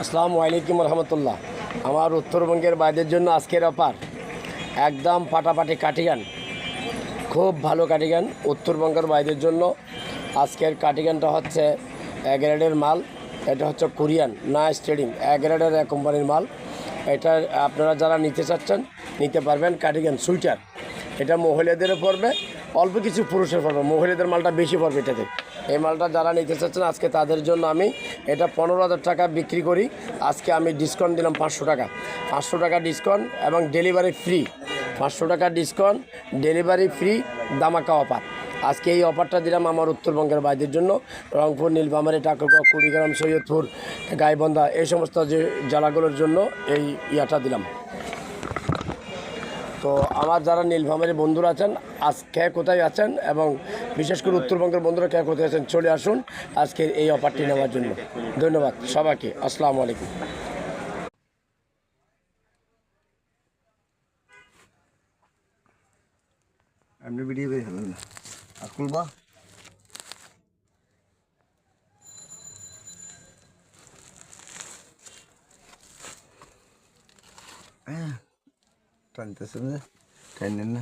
আসসালামু আলাইকুম রহমতুল্লাহ। আমার উত্তরবঙ্গের বাইদের জন্য আজকের অফার একদম ফাটাফাটি কাটিগান, খুব ভালো কাটিগান। উত্তরবঙ্গের বাইদের জন্য আজকের কাটিগানটা হচ্ছে এ গ্রেডের মাল। এটা হচ্ছে কোরিয়ান না স্টেডিং এ গ্রেডের এক কোম্পানির মাল। এটা আপনারা যারা নিতে চাচ্ছেন নিতে পারবেন। কাটিগান সুইটার, এটা মহিলাদেরও পড়বে, অল্প কিছু পুরুষের পড়বে, মহিলাদের মালটা বেশি পড়বে এটাতে। এই মালটা যারা নিতে চাচ্ছেন আজকে তাদের জন্য আমি এটা 15,000 টাকা বিক্রি করি। আজকে আমি ডিসকাউন্ট দিলাম 500 টাকা, 500 টাকা ডিসকাউন্ট এবং ডেলিভারি ফ্রি। 500 টাকা ডিসকাউন্ট, ডেলিভারি ফ্রি, দামাকা অফার। আজকে এই অফারটা দিলাম আমার উত্তরবঙ্গের বাইদের জন্য। রংপুর, নীলফামারী, ঠাকুরগাঁও, কুড়িগ্রাম, সৈয়দপুর, গাইবান্ধা এই সমস্ত যে জেলাগুলোর জন্য এই ইয়াটা দিলাম। তো আমার যারা নীলফামারী বন্ধুরা আছেন, আজকে কোথায় আছেন এবং বিশেষ করে উত্তরবঙ্গের বন্ধুরা কে কোথায় আছেন, চলে আসুন আজকের এই অফারটি নেওয়ার জন্য। ধন্যবাদ সবাইকে। আসসালামু আলাইকুম। এমনি ভিডিও করে ফেলেন না আর খুলবা টানতেছে না, টানেন না।